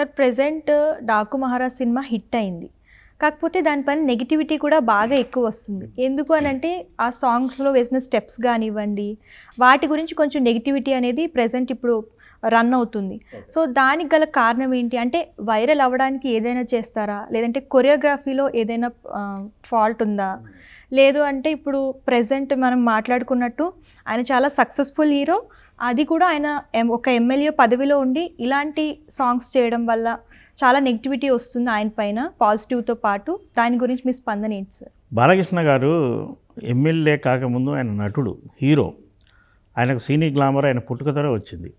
Sir present 'Daaku Maharaj' cinema hit అయింది. కాకపోతే దానిపైన నెగటివిటీ కూడా బాగా ఎక్కువ వస్తుంది. ఎందుకు అనంటే ఆ సాంగ్స్‌లో వేసిన స్టెప్స్ గానివ్వండి, వాటి గురించి కొంచెం నెగటివిటీ అనేది ప్రెజెంట్ ఇప్పుడు రన్ అవుతుంది. సో దానికి గల కారణం ఏంటి? అంటే వైరల్ అవ్వడానికి ఏదైనా చేస్తారా? లేదంటే కొరియోగ్రఫీలో ఏదైనా ఫాల్ట్ ఉందా? లేదు అంటే ఇప్పుడు ప్రెజెంట్ మనం మాట్లాడుకున్నట్టు ఆయన చాలా సక్సెస్‌ఫుల్ హీరో. అది కూడా ఆయన ఒక ఎమ్మెల్యే పదవిలో ఉండి ఇలాంటి సాంగ్స్ చేయడం వల్ల చాలా నెగటివిటీ వస్తుంది ఆయన పైన పాజిటివ్‌తో పాటు. దాని గురించి మీ స్పందన ఏంటి సార్? బాలకృష్ణ గారు ఎమ్మెల్యే కాకముందు ఆయన నటుడు, హీరో. ఆయనకు సినీ గ్లామర్ ఆయన పుట్టుకతోనే వచ్చింది.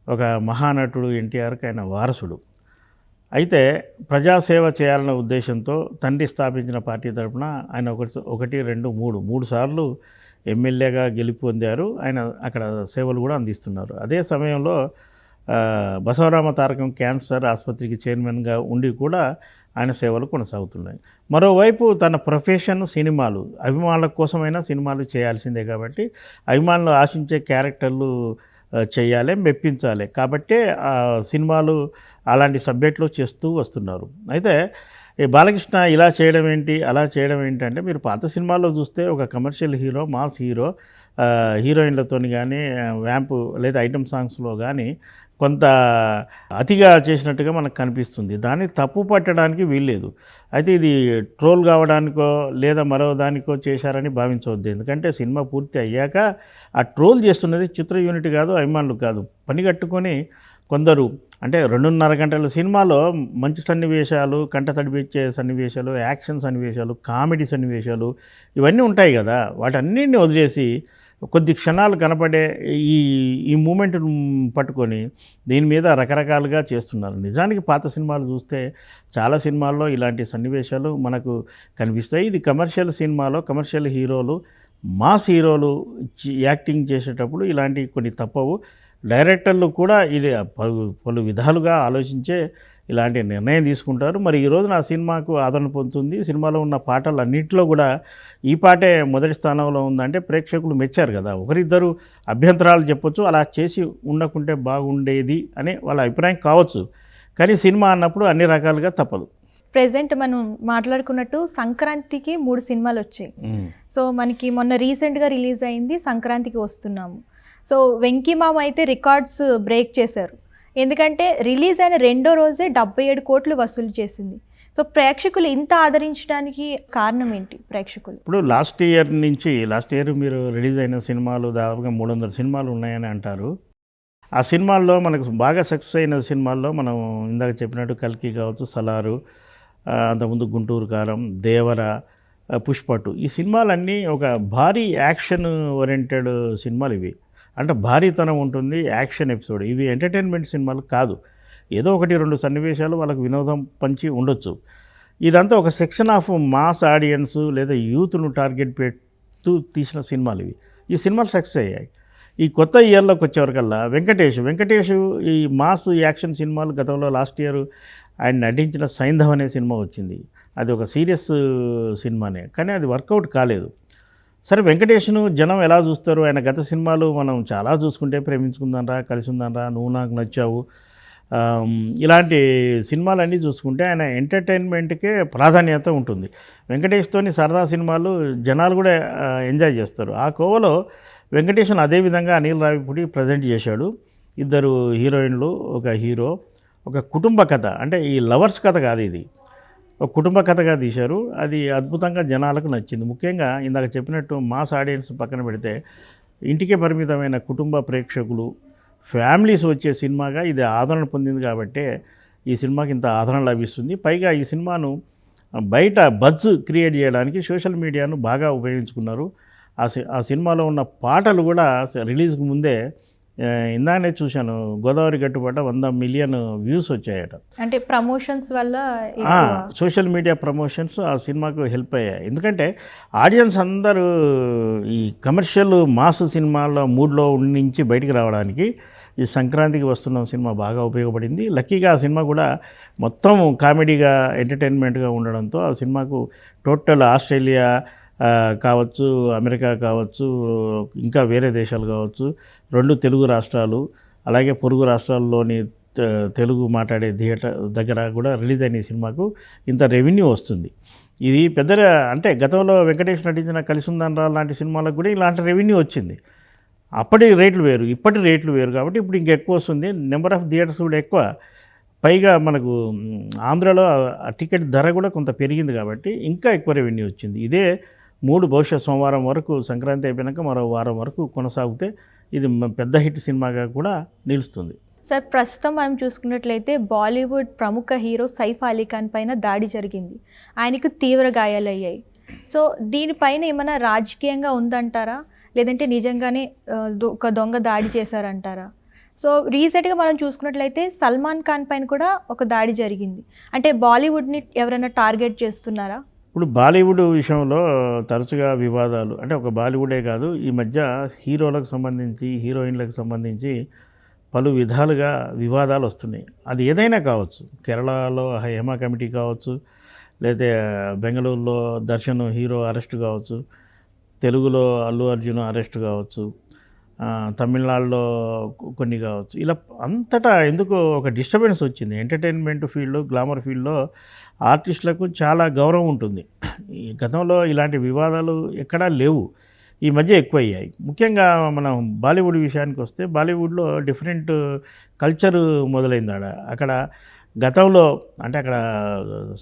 ఒక మహానటుడు ఎన్టీఆర్కి ఆయన వారసుడు. అయితే ప్రజాసేవ చేయాలన్న ఉద్దేశంతో తండ్రి స్థాపించిన పార్టీ తరఫున ఆయన మూడు సార్లు ఎమ్మెల్యేగా గెలుపొందారు. ఆయన అక్కడ సేవలు కూడా అందిస్తున్నారు. అదే సమయంలో బసవరామ తారకం క్యాన్సర్ ఆసుపత్రికి చైర్మన్గా ఉండి కూడా ఆయన సేవలు కొనసాగుతున్నాయి. మరోవైపు తన ప్రొఫెషన్ సినిమాలు, అభిమానుల కోసమైనా సినిమాలు చేయాల్సిందే కాబట్టి అభిమానులు ఆశించే క్యారెక్టర్లు చేయాలి, మెప్పించాలి. కాబట్టే సినిమాలు అలాంటి సబ్జెక్టులు చేస్తూ వస్తున్నారు. అయితే ఈ బాలకృష్ణ ఇలా చేయడం ఏంటి, అలా చేయడం ఏంటి అంటే, మీరు పాత సినిమాల్లో చూస్తే ఒక కమర్షియల్ హీరో, మాస్ హీరో హీరోయిన్లతో కానీ వ్యాంపు లేదా ఐటమ్ సాంగ్స్లో కానీ కొంత అతిగా చేసినట్టుగా మనకు కనిపిస్తుంది. దాన్ని తప్పు పట్టడానికి వీల్లేదు. అయితే ఇది ట్రోల్ కావడానికో లేదా మరో దానికో చేశారని భావించవద్దు. ఎందుకంటే సినిమా పూర్తి అయ్యాక ఆ ట్రోల్ చేస్తున్నది చిత్ర యూనిట్ కాదు, అభిమానులు కాదు. పని కట్టుకొని కొందరు అంటే 2.5 గంటల సినిమాలో మంచి సన్నివేశాలు, కంట తడిపించే సన్నివేశాలు, యాక్షన్ సన్నివేశాలు, కామెడీ సన్నివేశాలు ఇవన్నీ ఉంటాయి కదా. వాటన్నిటిని వదిలేసి కొద్ది క్షణాలు కనపడే ఈ మూమెంట్ను పట్టుకొని దీని మీద రకరకాలుగా చేస్తున్నారు. నిజానికి పాత సినిమాలు చూస్తే చాలా సినిమాల్లో ఇలాంటి సన్నివేశాలు మనకు కనిపిస్తాయి. ఇది కమర్షియల్ సినిమాలో కమర్షియల్ హీరోలు, మాస్ హీరోలు యాక్టింగ్ చేసేటప్పుడు ఇలాంటి కొన్ని తప్పవు. డైరెక్టర్లు కూడా ఇది పలు విధాలుగా ఆలోచించే ఇలాంటి నిర్ణయం తీసుకుంటారు. మరి ఈరోజు నా సినిమాకు ఆదరణ పొందుతుంది. సినిమాలో ఉన్న పాటలు అన్నింటిలో కూడా ఈ పాటే మొదటి స్థానంలో ఉందంటే ప్రేక్షకులు మెచ్చారు కదా. ఒకరిద్దరు అభ్యంతరాలు చెప్పొచ్చు, అలా చేసి ఉండకుంటే బాగుండేది అనే వాళ్ళ అభిప్రాయం కావచ్చు. కానీ సినిమా అన్నప్పుడు అన్ని రకాలుగా తప్పదు. ప్రెజెంట్ మనం మాట్లాడుకున్నట్టు సంక్రాంతికి 3 సినిమాలు వచ్చాయి. సో మనకి మొన్న రీసెంట్గా రిలీజ్ అయింది, సంక్రాంతికి వస్తున్నాము. సో వెంకీ మామ అయితే రికార్డ్స్ బ్రేక్ చేశారు. ఎందుకంటే రిలీజ్ అయిన 2వ రోజే 77 కోట్లు వసూలు చేసింది. సో ప్రేక్షకులు ఇంత ఆదరించడానికి కారణం ఏంటి? ప్రేక్షకులు ఇప్పుడు లాస్ట్ ఇయర్ మీరు రిలీజ్ అయిన సినిమాలు దాదాపుగా 300 సినిమాలు ఉన్నాయని అంటారు. ఆ సినిమాల్లో మనకు బాగా సక్సెస్ అయిన సినిమాల్లో మనం ఇందాక చెప్పినట్టు కల్కి కావచ్చు, సలారు, అంతకుముందు గుంటూరు కారం, దేవర, పుష్ప2 ఈ సినిమాలన్నీ ఒక భారీ యాక్షన్ ఓరియంటెడ్ సినిమాలు. ఇవి అంటే భారీతనం ఉంటుంది, యాక్షన్ ఎపిసోడ్. ఇవి ఎంటర్టైన్మెంట్ సినిమాలు కాదు. ఏదో 1-2 సన్నివేశాలు వాళ్ళకు వినోదం పంచి ఉండొచ్చు. ఇదంతా ఒక సెక్షన్ ఆఫ్ మాస్ ఆడియన్స్ లేదా యూత్ను టార్గెట్ పెడుతూ తీసిన సినిమాలు ఇవి. ఈ సినిమాలు సక్సెస్ అయ్యాయి. ఈ కొత్త ఇయర్లోకి వచ్చేవరకల్లా వెంకటేష్ ఈ మాస్ యాక్షన్ సినిమాలు గతంలో లాస్ట్ ఇయర్ ఆయన నటించిన సైంధవ్ అనే సినిమా వచ్చింది. అది ఒక సీరియస్ సినిమానే, కానీ అది వర్కౌట్ కాలేదు. సరే, వెంకటేష్ను జనం ఎలా చూస్తారు? ఆయన గత సినిమాలు మనం చాలా చూసుకుంటే ప్రేమించుకుందానరా, కలిసి ఉందానరా, నువ్వు నాకు నచ్చావు, ఇలాంటి సినిమాలన్నీ చూసుకుంటే ఆయన ఎంటర్టైన్మెంట్కే ప్రాధాన్యత ఉంటుంది. వెంకటేష్తోని సరదా సినిమాలు జనాలు కూడా ఎంజాయ్ చేస్తారు. ఆ కోవలో వెంకటేష్ను అదేవిధంగా అనిల్ రావిపూడి ప్రజెంట్ చేశాడు. 2 హీరోయిన్లు, ఒక హీరో, ఒక కుటుంబ కథ. అంటే ఈ లవర్స్ కథ కాదు, ఇది ఒక కుటుంబ కథగా తీశారు. అది అద్భుతంగా జనాలకు నచ్చింది. ముఖ్యంగా ఇందాక చెప్పినట్టు మాస్ ఆడియన్స్ పక్కన పెడితే ఇంటికే పరిమితమైన కుటుంబ ప్రేక్షకులు, ఫ్యామిలీస్ వచ్చే సినిమాగా ఇది ఆదరణ పొందింది. కాబట్టే ఈ సినిమాకి ఇంత ఆదరణ లభిస్తుంది. పైగా ఈ సినిమాను బయట బజ్ క్రియేట్ చేయడానికి సోషల్ మీడియాను బాగా ఉపయోగించుకున్నారు. ఆ సినిమాలో ఉన్న పాటలు కూడా రిలీజ్కి ముందే ఇందాకనే చూశాను, గోదావరి గట్టుబట్ట 100 మిలియన్ వ్యూస్ వచ్చాయట. అంటే ప్రమోషన్స్ వల్ల, సోషల్ మీడియా ప్రమోషన్స్ ఆ సినిమాకు హెల్ప్ అయ్యాయి. ఎందుకంటే ఆడియన్స్ అందరూ ఈ కమర్షియల్ మాస్ సినిమాల్లో మూడ్లో నుంచి బయటికి రావడానికి ఈ సంక్రాంతికి వస్తున్న సినిమా బాగా ఉపయోగపడింది. లక్కీగా ఆ సినిమా కూడా మొత్తం కామెడీగా ఎంటర్టైన్మెంట్గా ఉండడంతో ఆ సినిమాకు టోటల్ ఆస్ట్రేలియా కావచ్చు, అమెరికా కావచ్చు, ఇంకా వేరే దేశాలు కావచ్చు, 2 తెలుగు రాష్ట్రాలు, అలాగే పొరుగు రాష్ట్రాల్లోని తెలుగు మాట్లాడే థియేటర్ దగ్గర కూడా రిలీజ్ అయిన ఈ సినిమాకు ఇంత రెవెన్యూ వస్తుంది. ఇది పెద్ద అంటే గతంలో వెంకటేష్ నటించిన కలిసుందనరా లాంటి సినిమాలకు కూడా ఇలాంటి రెవెన్యూ వచ్చింది. అప్పటి రేట్లు వేరు, ఇప్పటి రేట్లు వేరు, కాబట్టి ఇప్పుడు ఇంకా ఎక్కువ వస్తుంది. నెంబర్ ఆఫ్ థియేటర్స్ కూడా ఎక్కువ. పైగా మనకు ఆంధ్రాలో ఆ టికెట్ ధర కూడా కొంత పెరిగింది కాబట్టి ఇంకా ఎక్కువ రెవెన్యూ వచ్చింది. ఇదే బహుశా సోమవారం వరకు, సంక్రాంతి అయిపోయాక మరో వారం వరకు కొనసాగితే ఇది పెద్ద హిట్ సినిమాగా కూడా నిలుస్తుంది. సార్, ప్రస్తుతం మనం చూసుకున్నట్లయితే బాలీవుడ్ ప్రముఖ హీరో సైఫ్ అలీ ఖాన్ పైన దాడి జరిగింది. ఆయనకు తీవ్ర గాయాలయ్యాయి. సో దీనిపైన ఏమైనా రాజకీయంగా ఉందంటారా, లేదంటే నిజంగానే ఒక దొంగ దాడి చేశారంటారా? సో రీసెంట్గా మనం చూసుకున్నట్లయితే సల్మాన్ ఖాన్ పైన కూడా ఒక దాడి జరిగింది. అంటే బాలీవుడ్ని ఎవరైనా టార్గెట్ చేస్తున్నారా? ఇప్పుడు బాలీవుడ్ విషయంలో తరచుగా వివాదాలు, అంటే ఒక బాలీవుడే కాదు, ఈ మధ్య హీరోలకు సంబంధించి, హీరోయిన్లకు సంబంధించి పలు విధాలుగా వివాదాలు వస్తున్నాయి. అది ఏదైనా కావచ్చు. కేరళలో హేమ కమిటీ కావచ్చు, లేదా బెంగళూరులో దర్శన్ హీరో అరెస్ట్ కావచ్చు, తెలుగులో అల్లు అర్జున్ అరెస్ట్ కావచ్చు, తమిళనాడులో కొన్ని కావచ్చు. ఇలా అంతటా ఎందుకో ఒక డిస్టర్బెన్స్ వచ్చింది. ఎంటర్టైన్మెంట్ ఫీల్డ్లో, గ్లామర్ ఫీల్డ్లో ఆర్టిస్టులకు చాలా గౌరవం ఉంటుంది. ఈ గతంలో ఇలాంటి వివాదాలు ఎక్కడా లేవు, ఈ మధ్య ఎక్కువయ్యాయి. ముఖ్యంగా మనం బాలీవుడ్ విషయానికి వస్తే, బాలీవుడ్లో డిఫరెంట్ కల్చర్ మొదలైంది. అక్కడ గతంలో అంటే అక్కడ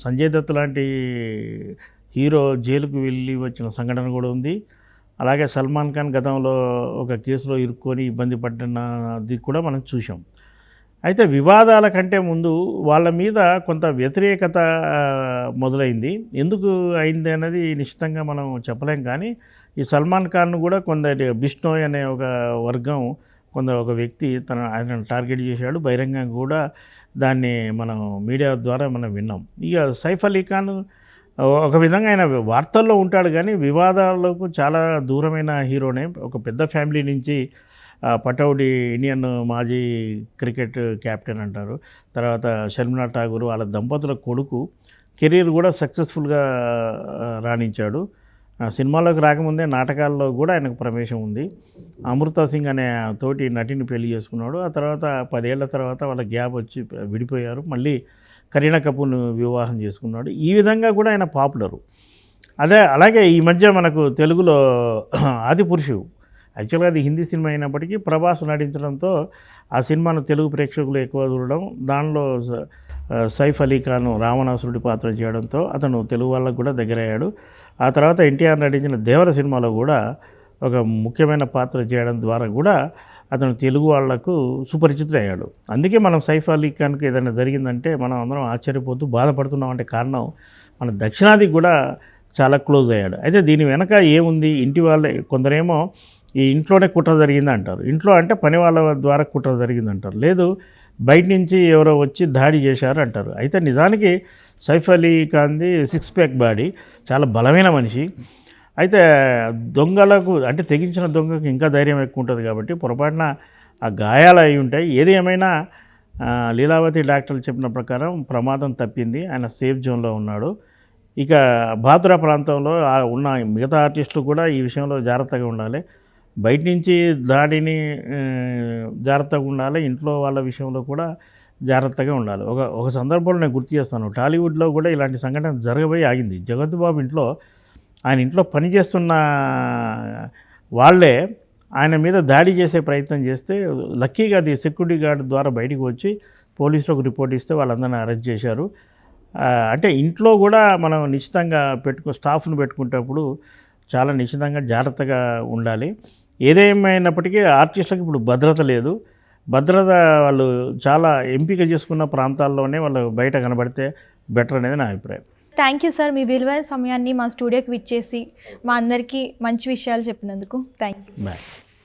సంజయ్ దత్ లాంటి హీరో జైలుకు వెళ్ళి వచ్చిన సంఘటన కూడా ఉంది. అలాగే సల్మాన్ ఖాన్ గతంలో ఒక కేసులో ఇరుక్కొని ఇబ్బంది పడినది కూడా మనం చూసాం. అయితే వివాదాల కంటే ముందు వాళ్ళ మీద కొంత వ్యతిరేకత మొదలైంది. ఎందుకు అయింది అన్నది నిశ్చితంగా మనం చెప్పలేం. కానీ ఈ సల్మాన్ ఖాన్ను కూడా కొందరి బిష్ణోయ్ అనే ఒక వర్గం, ఒక వ్యక్తి ఆయనను టార్గెట్ చేశాడు. బహిరంగంగా కూడా దాన్ని మనం మీడియా ద్వారా మనం విన్నాం. ఇక సైఫ్ అలీ ఖాన్ ఒక విధంగా ఆయన వార్తల్లో ఉంటాడు, కానీ వివాదాలకు చాలా దూరమైన హీరోనే. ఒక పెద్ద ఫ్యామిలీ నుంచి పటౌడి ఇండియన్ మాజీ క్రికెట్ కెప్టెన్ అంటారు. తర్వాత షర్మిలా ఠాగూర్ వాళ్ళ దంపతుల కొడుకు. కెరీర్ కూడా సక్సెస్ఫుల్గా రాణించాడు. సినిమాలోకి రాకముందే నాటకాల్లో కూడా ఆయనకు ప్రవేశం ఉంది. అమృతా సింగ్ అనే తోటి నటిని పెళ్లి చేసుకున్నాడు. ఆ తర్వాత 10 ఏళ్ల తర్వాత వాళ్ళ గ్యాప్ వచ్చి విడిపోయారు. మళ్ళీ కరీనా కపూర్ను వివాహం చేసుకున్నాడు. ఈ విధంగా కూడా ఆయన పాపులరు. అలాగే ఈ మధ్య మనకు తెలుగులో ఆదిపురుషు, యాక్చువల్గా అది హిందీ సినిమా అయినప్పటికీ ప్రభాస్ నటించడంతో ఆ సినిమాను తెలుగు ప్రేక్షకులు ఎక్కువ చూడడం, దానిలో సైఫ్ అలీ ఖాన్ రావణాసురుడి పాత్ర చేయడంతో అతను తెలుగు వాళ్ళకు కూడా దగ్గరయ్యాడు. ఆ తర్వాత ఎన్టీఆర్ నటించిన దేవర సినిమాలో కూడా ఒక ముఖ్యమైన పాత్ర చేయడం ద్వారా కూడా అతను తెలుగు వాళ్లకు సుపరిచితుడయ్యాడు. అందుకే మనం సైఫ్ అలీ ఖాన్కి ఏదైనా జరిగిందంటే మనం అందరం ఆశ్చర్యపోతూ బాధపడుతున్నామంటే కారణం మన దక్షిణాదికి కూడా చాలా క్లోజ్ అయ్యాడు. అయితే దీని వెనక ఏముంది? ఇంటి వాళ్ళే, కొందరేమో ఈ ఇంట్లోనే కుట్ర జరిగింది అంటారు. ఇంట్లో అంటే పని వాళ్ళ ద్వారా కుట్ర జరిగింది అంటారు. లేదు, బయట నుంచి ఎవరో వచ్చి దాడి చేశారు అంటారు. అయితే నిజానికి సైఫ్ అలీ ఖాన్ది 6 ప్యాక్ బాడీ, చాలా బలమైన మనిషి. అయితే దొంగలకు, అంటే తెగించిన దొంగకు ఇంకా ధైర్యం ఎక్కువ ఉంటుంది కాబట్టి పొరపాటున ఆ గాయాలు అయి ఉంటాయి. ఏది ఏమైనా లీలావతి డాక్టర్లు చెప్పిన ప్రకారం ప్రమాదం తప్పింది, ఆయన సేఫ్ జోన్లో ఉన్నాడు. ఇక బాతురా ప్రాంతంలో ఉన్న మిగతా ఆర్టిస్టులు కూడా ఈ విషయంలో జాగ్రత్తగా ఉండాలి. బయట నుంచి దాడిని జాగ్రత్తగా ఉండాలి, ఇంట్లో వాళ్ళ విషయంలో కూడా జాగ్రత్తగా ఉండాలి. ఒక సందర్భంలో నేను గుర్తు చేస్తాను, టాలీవుడ్లో కూడా ఇలాంటి సంఘటన జరగబోయి ఆగింది. జగత్ బాబు ఇంట్లో, ఆయన ఇంట్లో పనిచేస్తున్న వాళ్ళే ఆయన మీద దాడి చేసే ప్రయత్నం చేస్తే, లక్కీగా అది సెక్యూరిటీ గార్డ్ ద్వారా బయటికి వచ్చి పోలీసులకు రిపోర్ట్ ఇస్తే వాళ్ళందరినీ అరెస్ట్ చేశారు. అంటే ఇంట్లో కూడా మనం నిశ్చితంగా స్టాఫ్ను పెట్టుకునేటప్పుడు చాలా నిశ్చితంగా జాగ్రత్తగా ఉండాలి. ఏదేమైనప్పటికీ ఆర్టిస్టులకు ఇప్పుడు భద్రత లేదు. భద్రత వాళ్ళు చాలా ఎంపిక చేసుకున్న ప్రాంతాల్లోనే వాళ్ళు బయట కనబడితే బెటర్ అనేది నా అభిప్రాయం. థ్యాంక్ యూ సార్, మీ విలువైన సమయాన్ని మా స్టూడియోకి విచ్చేసి మా అందరికీ మంచి విషయాలు చెప్పినందుకు థ్యాంక్ యూ. బాయ్.